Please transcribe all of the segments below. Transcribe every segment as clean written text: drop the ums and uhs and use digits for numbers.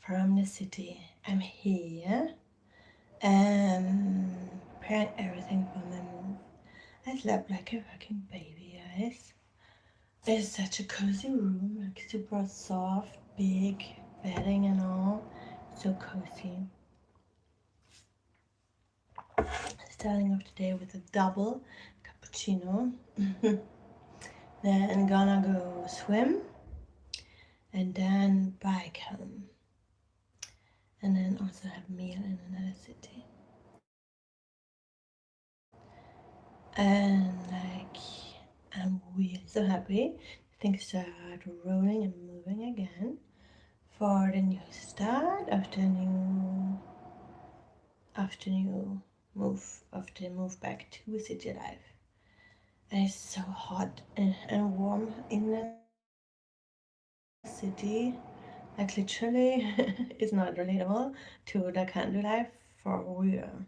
from the city. I'm here, preparing everything for my move. I slept like a fucking baby, guys. It's such a cozy room, like super soft, big bedding and all. So cozy. Starting off today with a double cappuccino. Then gonna go swim and then bike home. And then also have meal in another city. And like I'm really so happy. Things start rolling and moving again for the new start after move back to city life. And it's so hot and warm in the city. Like literally, it's not relatable to the country life for real.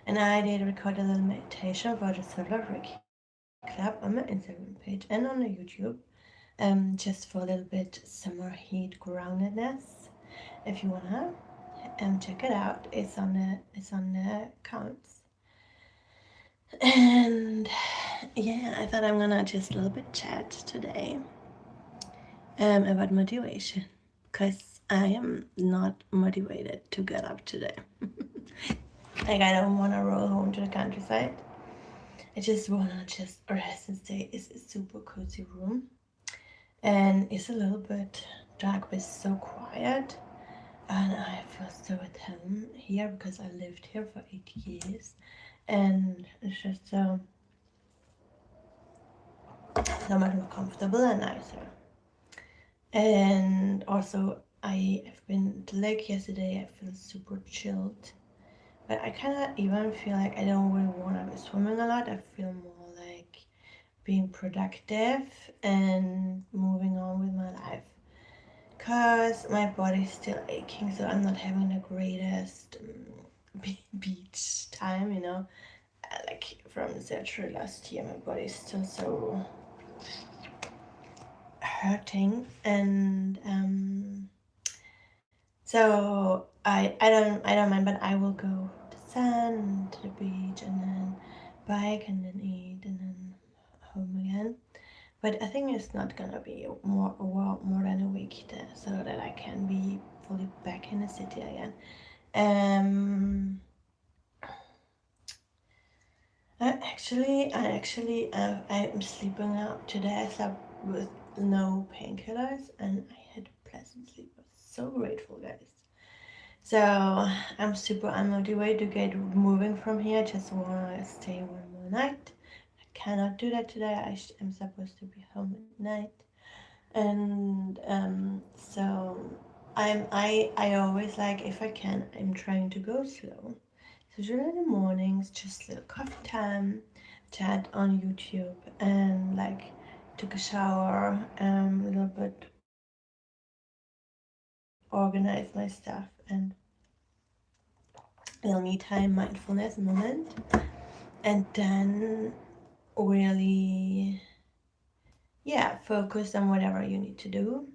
And I did record a little meditation for the Solar Reiki Club on my Instagram page and on the YouTube, just for a little bit summer heat groundedness. If you wanna, check it out. It's on the accounts. And yeah, I thought I'm gonna just a little bit chat today, about motivation, because I am not motivated to get up today. Like I don't want to roll home to the countryside. I just wanna just rest and stay. It's a super cozy room, and it's a little bit dark, but it's so quiet. And I feel so at home here because I lived here for 8 years, and it's just so much more comfortable and nicer. And also, I've been to the lake yesterday. I feel super chilled, but I kind of even feel like I don't really want to be swimming a lot. I feel more like being productive and moving on with my life, because my body's still aching, so I'm not having the greatest beach time, like from the surgery last year. My body's still so hurting, and so I don't mind, but I will go to the sun, to the beach, and then bike, and then eat, and then home again. But I think it's not gonna be more than a week there, so that I can be fully back in the city again. Um, I'm sleeping out today. I slept with no painkillers, and I had a pleasant sleep. I was so grateful, guys. So I'm super unmotivated to get moving from here. Just wanna stay one more night. I cannot do that today. I'm supposed to be home at night, and so I always like, if I can, I'm trying to go slow. So usually in the mornings, just little coffee time, chat on YouTube, and like took a shower, a little bit organize my stuff, and little me time, mindfulness moment, and then really, yeah, focus on whatever you need to do.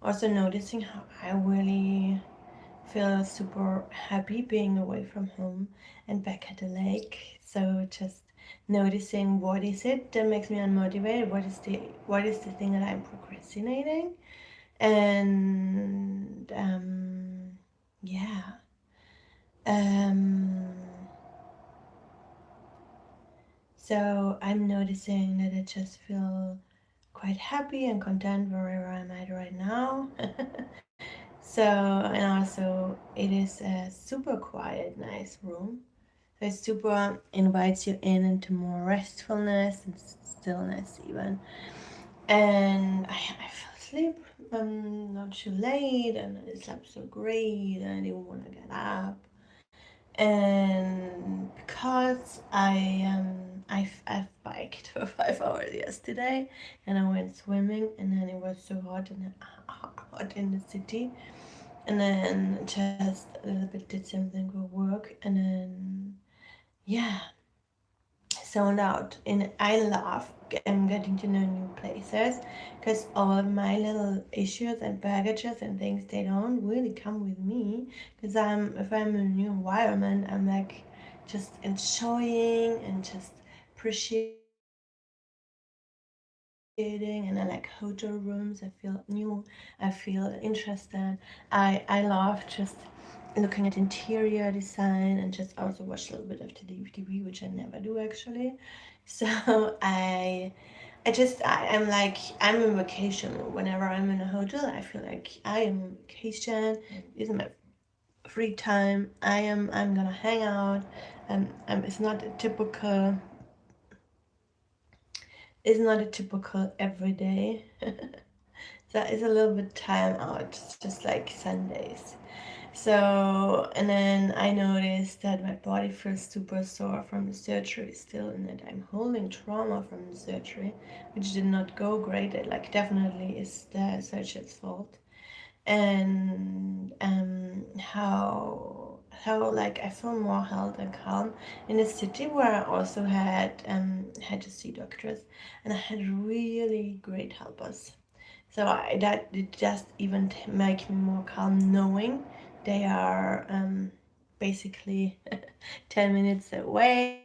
Also noticing how I really feel super happy being away from home and back at the lake. So just noticing, what is it that makes me unmotivated? What is the thing that I'm procrastinating? And yeah. Um, so I'm noticing that I just feel quite happy and content wherever I'm at right now. So, and also it is a super quiet, nice room. So it super invites you in into more restfulness and stillness even. And I fell asleep not too late, and I slept so great, and I didn't want to get up. And because I've biked for 5 hours yesterday, and I went swimming, and then it was so hot and hot in the city, and then just a little bit did something for work, and then yeah, zoned out. And I love getting to know new places, because all of my little issues and baggages and things, they don't really come with me, because if I'm in a new environment, I'm like just enjoying and just appreciating. And I like hotel rooms, I feel new, I feel interested. I love just looking at interior design, and just also watch a little bit of TV, which I never do actually. So I'm in vacation mode. Whenever I'm in a hotel, I feel like I am on vacation. This is my free time. I'm gonna hang out. It's not a typical everyday. That is a little bit time out, just like Sundays. So, and then I noticed that my body feels super sore from the surgery still, and that I'm holding trauma from the surgery, which did not go great. It like definitely is the surgeon's fault. And how like I feel more held and calm in a city where I also had to see doctors, and I had really great helpers. So that it just even make me more calm knowing they are basically 10 minutes away.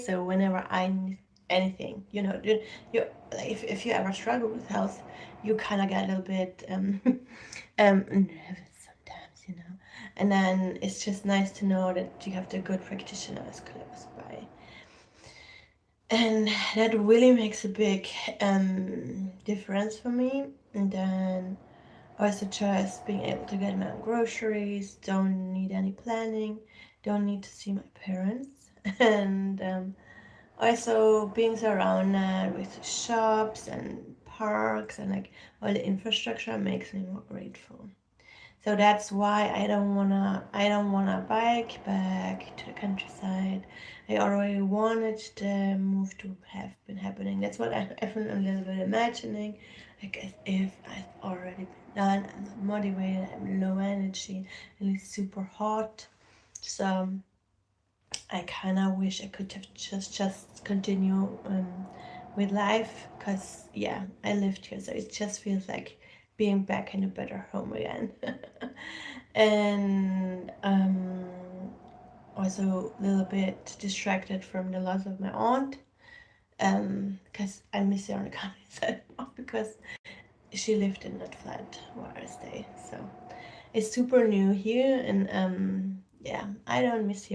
So whenever I need anything, you if you ever struggle with health, you kind of get a little bit nervous sometimes. And then it's just nice to know that you have the good practitioners close by. And that really makes a big difference for me. And then also just being able to get my own groceries, don't need any planning, don't need to see my parents. And also being surrounded with shops and parks and like all the infrastructure makes me more grateful. So that's why I don't wanna bike back to the countryside. I already wanted the move to have been happening. That's what I've been a little bit imagining. Like as if I've already been done. I'm not motivated, I'm low energy, and it's super hot. So I kinda wish I could have just continue with life, because yeah, I lived here, so it just feels like being back in a better home again. And also a little bit distracted from the loss of my aunt, because I miss her on the countryside more, because she lived in that flat where I stay. So it's super new here, and yeah, I don't miss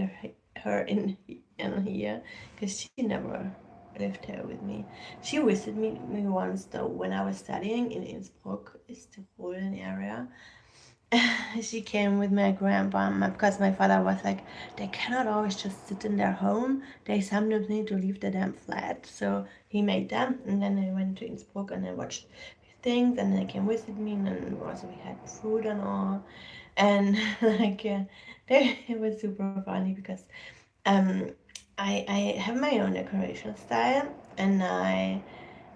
her in here, because she never lived here with me. She visited me once though when I was studying in Innsbruck, is the Poland area. She came with my grandpa, because my father was like, they cannot always just sit in their home. They sometimes need to leave the damn flat. So he made them, and then I went to Innsbruck and I watched things, and they came visit me, and then also we had food and all, and like it was super funny, because um, I have my own decoration style, and I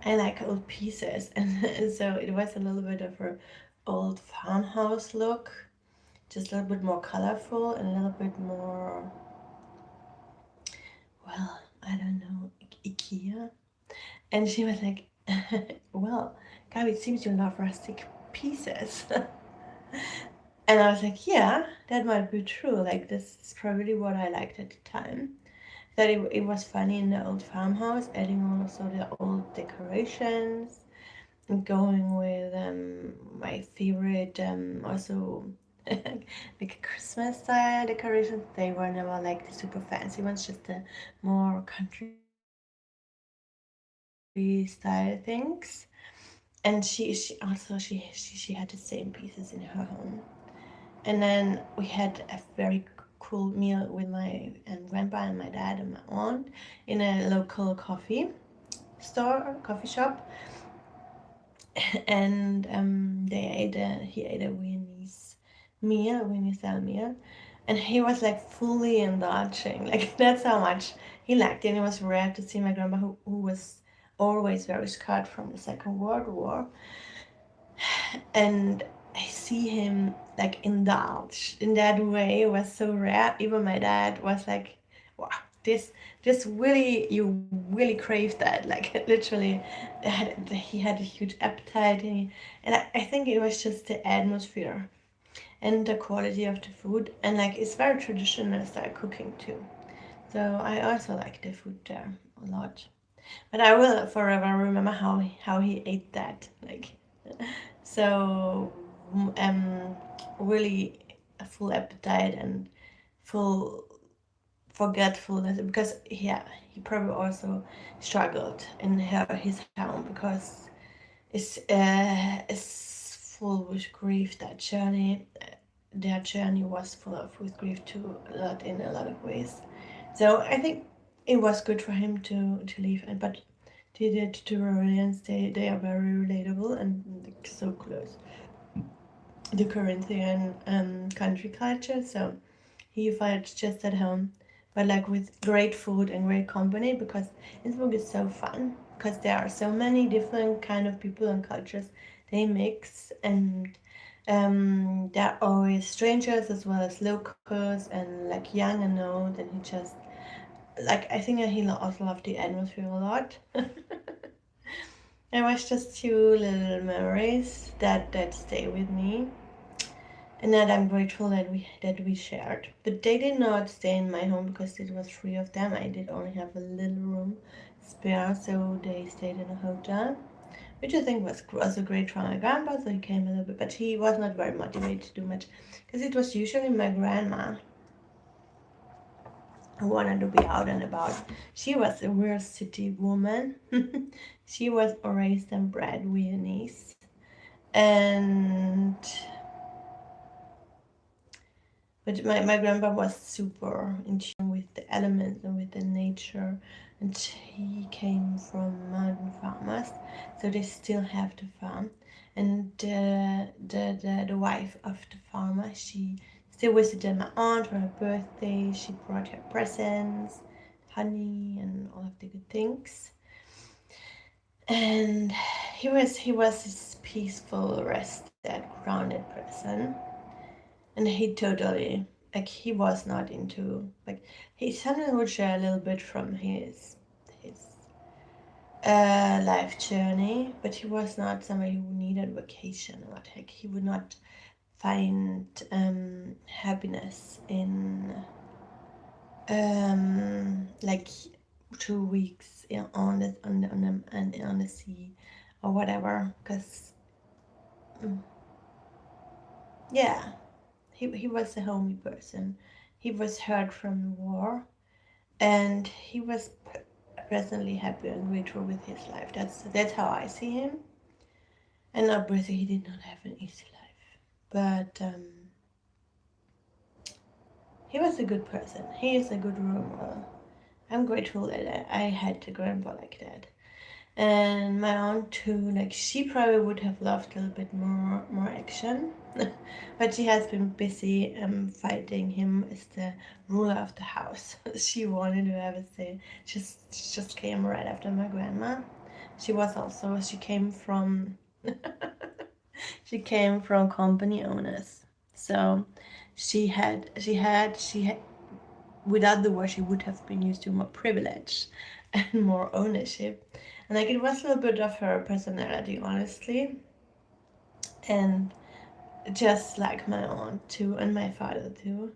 like old pieces, and so it was a little bit of a old farmhouse look, just a little bit more colorful and a little bit more, well, I don't know, IKEA. And she was like, well, Gabi, it seems you love rustic pieces. And I was like, yeah, that might be true. Like, this is probably what I liked at the time. That it was funny in the old farmhouse, adding also the old decorations, and going with my favorite, also like Christmas style decorations. They were never like the super fancy ones, just the more country style things. And she also she had the same pieces in her home. And then we had a very cool meal with my grandpa and my dad and my aunt in a local coffee shop. And he ate a Viennese style meal, and he was like fully indulging. Like that's how much he liked it. And it was rare to see my grandma, who was always very scarred from the Second World War, and I see him like indulge in that way. It was so rare. Even my dad was like, wow. this this really, you really crave that, like literally. He had a huge appetite, and I think it was just the atmosphere and the quality of the food, and like it's very traditional style cooking too. So I also like the food there a lot. But I will forever remember how he ate that, like so really a full appetite and full forgetfulness, because yeah, he probably also struggled in his home, because it's full with grief. That journey, their journey was full of with grief too, a lot, in a lot of ways. So I think it was good for him to leave, and but the Tutorials, they are very relatable and like so close the Corinthian country culture. So he felt just at home, but like with great food and great company, because Innsbruck is so fun, because there are so many different kind of people and cultures they mix, and there are always strangers as well as locals, and like young and old, and he just like, I think he also loved the atmosphere a lot. It was just two little memories that stay with me, and that I'm grateful that we shared. But they did not stay in my home because it was three of them. I did only have a little room spare, so they stayed in a hotel, which I think was also great for my grandpa. So he came a little bit, but he was not very motivated to do much, because it was usually my grandma who wanted to be out and about. She was a real city woman. She was raised and bred Viennese, and but my grandpa was super in tune with the elements and with the nature, and he came from mountain farmers, so they still have the farm. And the wife of the farmer, she still visited my aunt for her birthday. She brought her presents, honey, and all of the good things. And he was this peaceful, rested, grounded person, and he totally, like, he was not into, like, he sometimes would share a little bit from his life journey, but he was not somebody who needed vacation, or like he would not find happiness in like 2 weeks on the sea or whatever, because yeah, he was a homey person. He was hurt from the war, and he was presently happy and grateful with his life. That's how I see him. And obviously, he did not have an easy life, but he was a good person. He is a good role model. I'm grateful that I had a grandpa like that. And my aunt too, like, she probably would have loved a little bit more action, but she has been busy fighting him as the ruler of the house. She wanted to have a say. Just came right after my grandma. She came from she came from company owners, so she had without the war, she would have been used to more privilege and more ownership. And like, it was a little bit of her personality, honestly. And just like my aunt too, and my father too,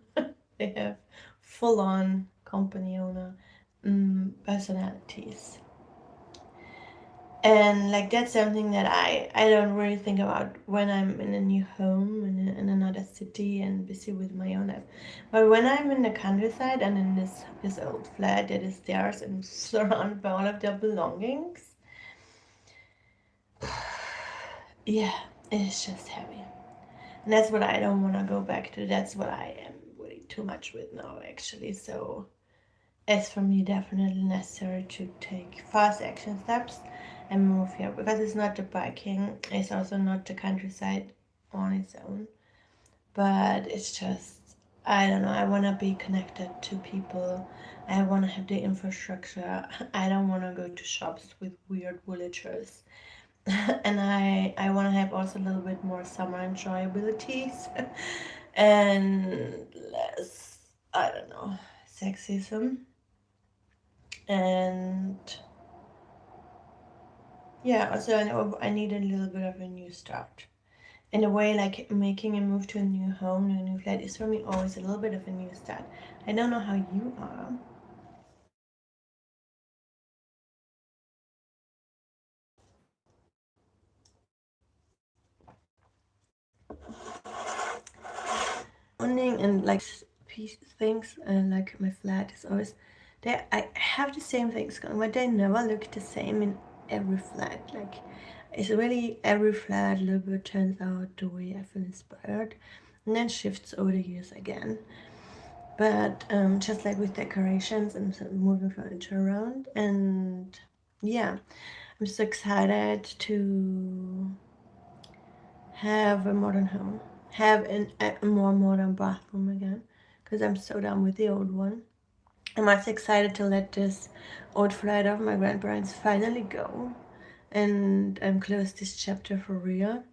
they have full on company owner personalities. And like, that's something that I don't really think about when I'm in a new home in another city and busy with my own life. But when I'm in the countryside and in this old flat that is theirs and surrounded by all of their belongings, yeah, it's just heavy. And that's what I don't want to go back to. That's what I am really too much with now, actually. So it's for me definitely necessary to take fast action steps and move here, because it's not the biking, it's also not the countryside on its own, but it's just, I don't know, I want to be connected to people. I want to have the infrastructure. I don't want to go to shops with weird villagers. And I want to have also a little bit more summer enjoyabilities and less, I don't know, sexism. And yeah, also I need a little bit of a new start. In a way, like making a move to a new home, to a new flat, is for me always a little bit of a new start. I don't know how you are. Owning and like piece things and like my flat is always there. I have the same things going, but they never look the same in every flat. Like it's really every flat a little bit turns out the way I feel inspired, and then shifts over the years again. But just like with decorations and sort of moving furniture around, and yeah, I'm so excited to have a modern home, have a more modern bathroom again, because I'm so done with the old one. I'm also excited to let this old flat of my grandparents finally go and close this chapter for real.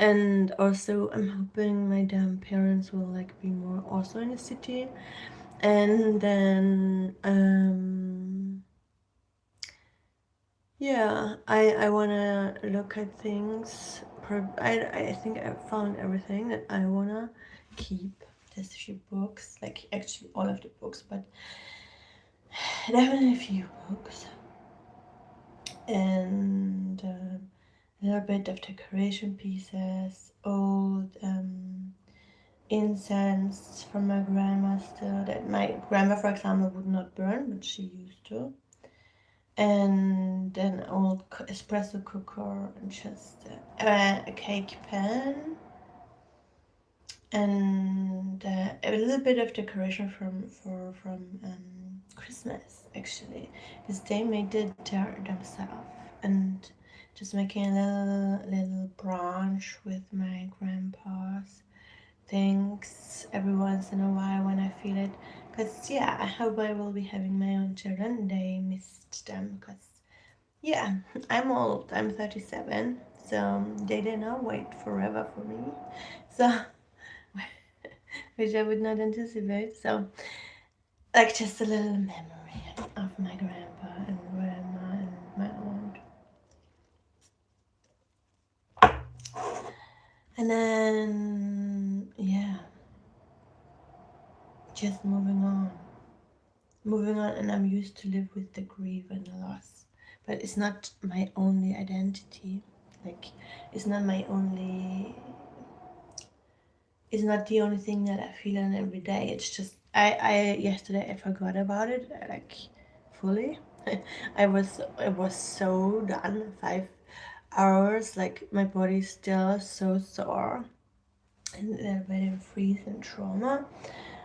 And also, I'm hoping my damn parents will like be more also in the city. And then, yeah, I wanna look at things. I think I found everything that I wanna keep. Just a few books, like actually all of the books, but definitely a few books. And a little bit of decoration pieces, old incense from my grandma still, that my grandma, for example, would not burn, but she used to. And an old espresso cooker and just a cake pan and a little bit of decoration from Christmas actually, because they made it themselves, and just making a little branch with my grandpa's things every once in a while when I feel it. Because yeah, I hope I will be having my own children. They missed them because yeah, I'm old. I'm 37, so they did not wait forever for me. So, which I would not anticipate. So, like just a little memory of my grandpa and grandma and my aunt. And then, yeah, just moving on. Moving on, and I'm used to live with the grief and the loss. But it's not my only identity. Like, it's not my only it's not the only thing that I feel on every day. It's just I yesterday I forgot about it like fully. I was so done. 5 hours, like my body's still so sore and a little bit in freeze and trauma.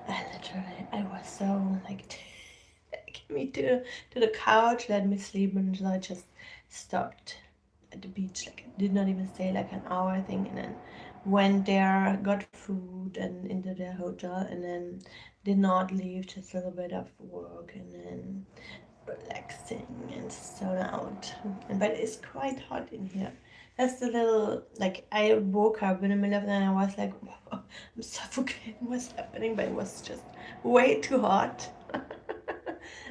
I literally I was so like take me to the couch, let me sleep, and I just stopped at the beach. Like I did not even stay like an hour thing, and then went there, got food, and into the hotel, and then did not leave. Just a little bit of work, and then relaxing and zone out. But it's quite hot in here. That's the little like I woke up in the middle of the night and I was like, I'm suffocating. What's happening? But it was just way too hot.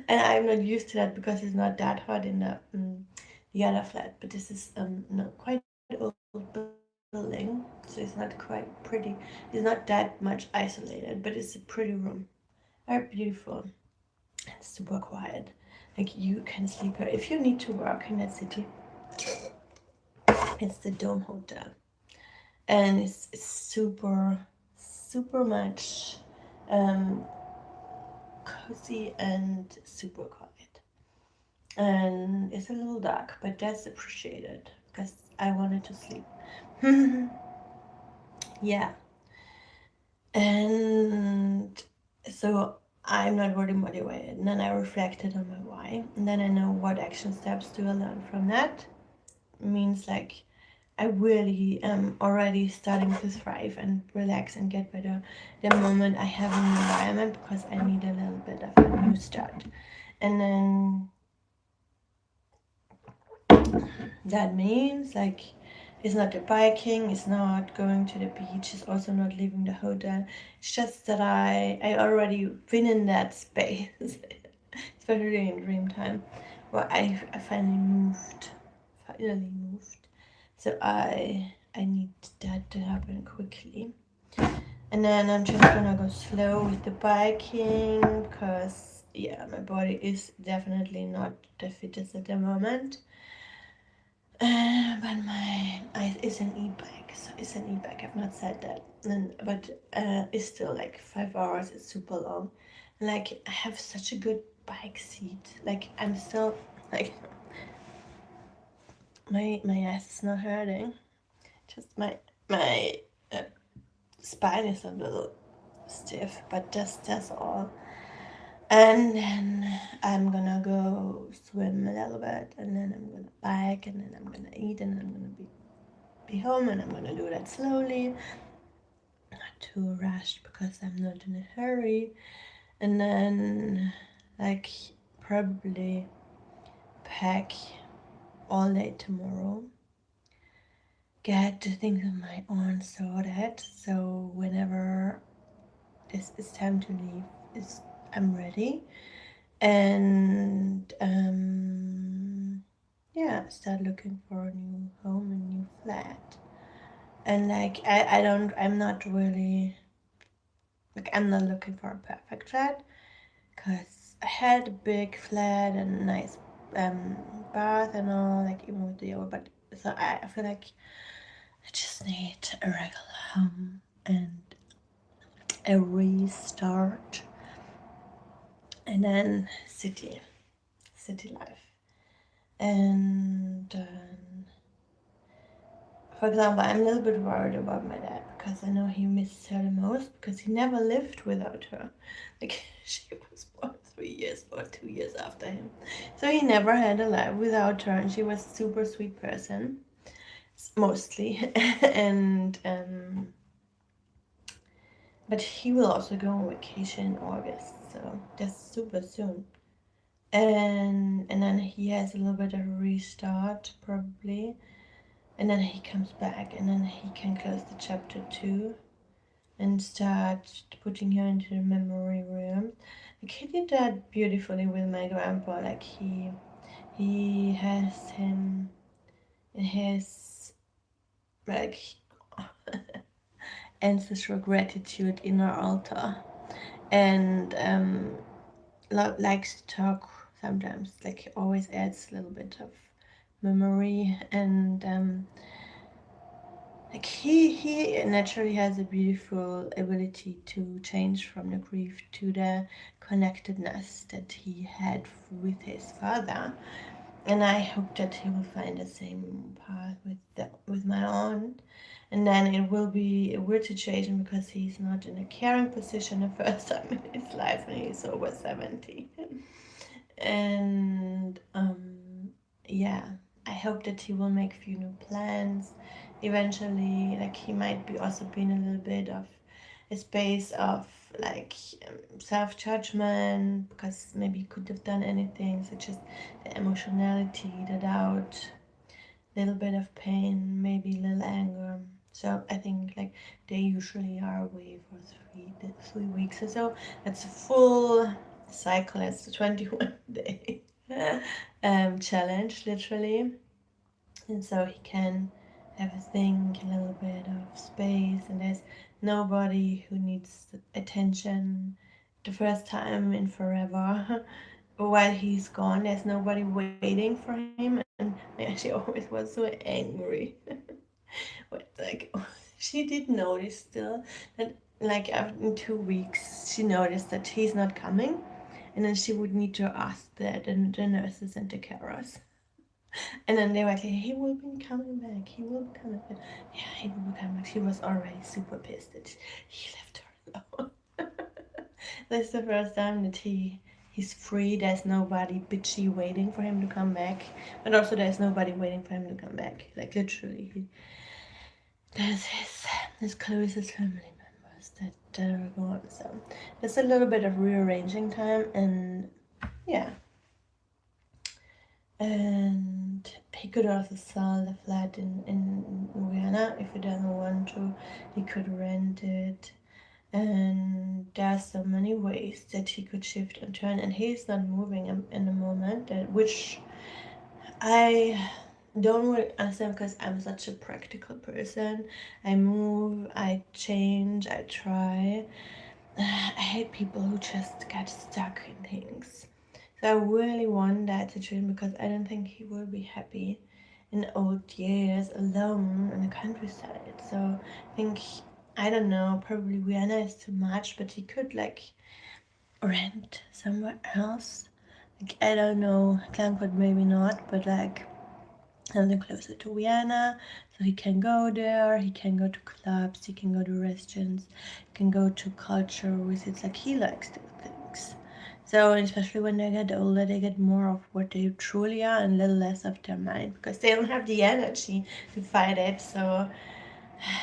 And I'm not used to that because it's not that hot in the other flat. But this is no, quite old building, so it's not quite pretty. It's not that much isolated, but it's a pretty room, very beautiful and super quiet. Like you can sleep here if you need to work in that city. It's the Dome Hotel, and it's super much um, cozy and super quiet. And it's a little dark, but that's appreciated because I wanted to sleep. Yeah, and so I'm not really motivated. And then I reflected on my why, and then I know what action steps do I learn from that. It means like I really am already starting to thrive and relax and get better the moment I have an environment because I need a little bit of a new start. And then that means like it's not the biking, it's not going to the beach, it's also not leaving the hotel. It's just that I already been in that space especially in dream time. Well, I finally moved. So I need that to happen quickly. And then I'm just gonna go slow with the biking because yeah, my body is definitely not the fittest at the moment. But my it's an e-bike, so it's an e-bike. I've not said that, but it's still like 5 hours. It's super long, and like I have such a good bike seat. Like I'm still like my ass is not hurting. Just my uh, spine is a little stiff, but that's all. And then I'm gonna go swim a little bit, and then I'm gonna bike, and then I'm gonna eat, and then I'm gonna be home, and I'm gonna do that slowly, not too rushed because I'm not in a hurry. And then, like, probably pack all day tomorrow, get the things on my own sorted, so whenever it's time to leave, I'm ready. And yeah, start looking for a new home, a new flat. And like I'm not really like I'm not looking for a perfect flat because I had a big flat and a nice um bath and all, like even with the yoga, but so I feel like I just need a regular home and a restart, and then city life. And for example, I'm a little bit worried about my dad because I know he misses her the most because he never lived without her. Like, she was born 3 years or 2 years after him. So he never had a life without her, and she was a super sweet person, mostly. and, but he will also go on vacation in August, so that's super soon. And then he has a little bit of a restart, probably. And then he comes back, and then he can close the chapter 2 and start putting her into the memory room. Like he did that beautifully with my grandpa. Like he has him in his like ancestral gratitude inner altar, and likes to talk sometimes. Like he always adds a little bit of memory, and like he naturally has a beautiful ability to change from the grief to the connectedness that he had with his father, and I hope that he will find the same path with my aunt. And then it will be a weird situation because he's not in a caring position the first time in his life, and he's over 70. And yeah, I hope that he will make a few new plans eventually. Like he might be also been a little bit of a space of like self-judgment because maybe he could have done anything, so just the emotionality, the doubt, little bit of pain, maybe a little anger. So I think like they usually are away for 3 weeks or so. That's a full cycle. It's a 21-day challenge, literally. And so he can have a think, a little bit of space, and there's nobody who needs attention the first time in forever. While he's gone, there's nobody waiting for him, and I actually always was so angry. But like, she did notice still that like after in 2 weeks, she noticed that he's not coming, and then she would need to ask the nurses and the carers. And then they were like, he will be coming back. He will be coming back. Yeah, he will be coming back. She was already super pissed that he left her alone. That's the first time that he's free. There's nobody bitchy waiting for him to come back. But also there's nobody waiting for him to come back. Like literally, there's his closest family members that are gone. So there's a little bit of rearranging time, and yeah. And he could also sell the flat in Guyana if he doesn't want to. He could rent it. and there's so many ways that he could shift and turn, and he's not moving in the moment, which I don't really understand because I'm such a practical person. I move, I change, I try. I hate people who just get stuck in things. So I really want that situation because I don't think he will be happy in old years alone in the countryside. So I think, I don't know, probably Vienna is too much, but he could like rent somewhere else. Like, I don't know, Frankfurt maybe not, but like something closer to Vienna, so he can go there, he can go to clubs, he can go to restaurants, he can go to culture visits, like he likes those things. So especially when they get older, they get more of what they truly are and a little less of their mind because they don't have the energy to fight it. So,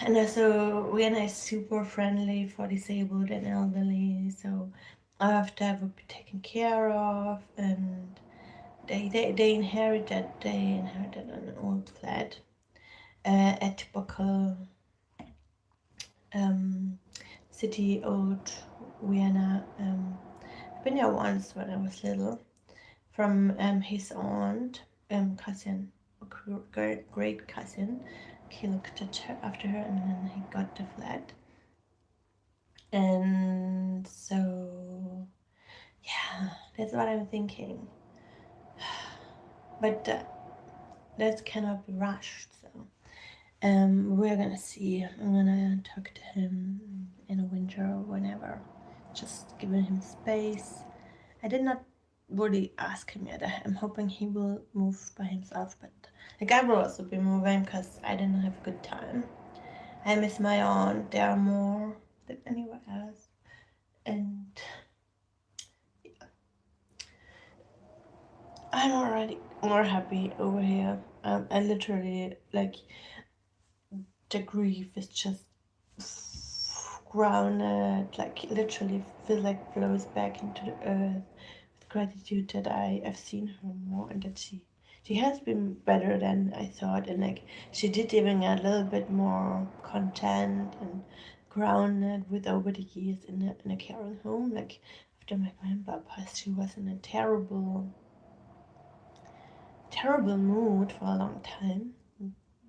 and also Vienna is super friendly for disabled and elderly, so all of that would be taken care of, and they inherited an old flat, a typical um, city, old Vienna. I've been there once when I was little, from his aunt, cousin, great cousin. He looked at her after her, and then he got the flat. And so, yeah, that's what I'm thinking. But that cannot be rushed. So we're gonna see. I'm gonna talk to him in the winter or whenever. Just giving him space. I did not really ask him yet. I'm hoping he will move by himself, but like I will also be moving because I didn't have a good time. I miss my aunt there more than anywhere else, and I'm already more happy over here. I literally like the grief is just grounded, like literally feel like flows back into the earth with gratitude that I have seen her more and that she has been better than I thought, and like she did even a little bit more content and grounded with over the years in a caring home. Like after my grandpa passed, she was in a terrible mood for a long time.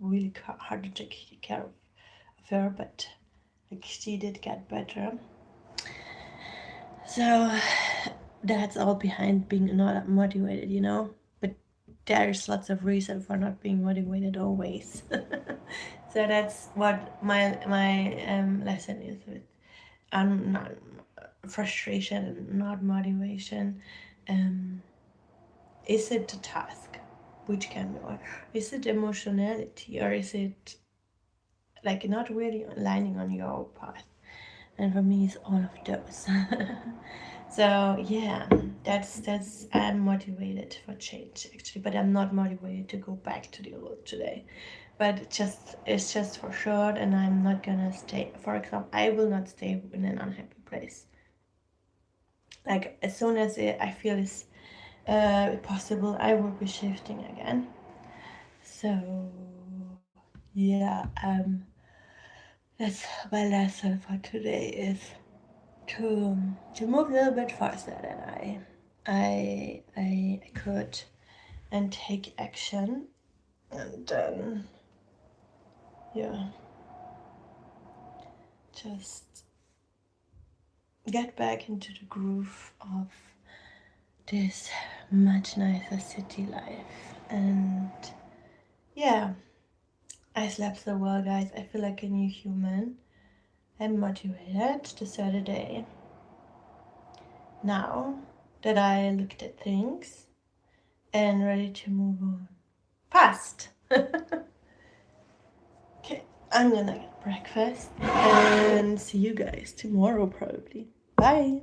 Really hard to take care of her, but like she did get better. So that's all behind being not motivated, you know. But there's lots of reason for not being motivated always. So that's what my lesson is with not frustration and not motivation. Um, is it the task, which can be, or is it emotionality, or is it like not really aligning on your path? And for me, it's all of those. So yeah, that's I'm motivated for change actually, but I'm not motivated to go back to the old today. But it's just for short, and I'm not gonna stay. For example, I will not stay in an unhappy place. Like as soon as I feel it's possible, I will be shifting again. So yeah, that's my lesson for today is to move a little bit faster than I could, and take action, and then yeah, just get back into the groove of this much nicer city life. And yeah, I slept so well, guys. I feel like a new human. I'm motivated to start a day now that I looked at things and ready to move on fast. Okay, I'm gonna get breakfast and see you guys tomorrow probably. Bye.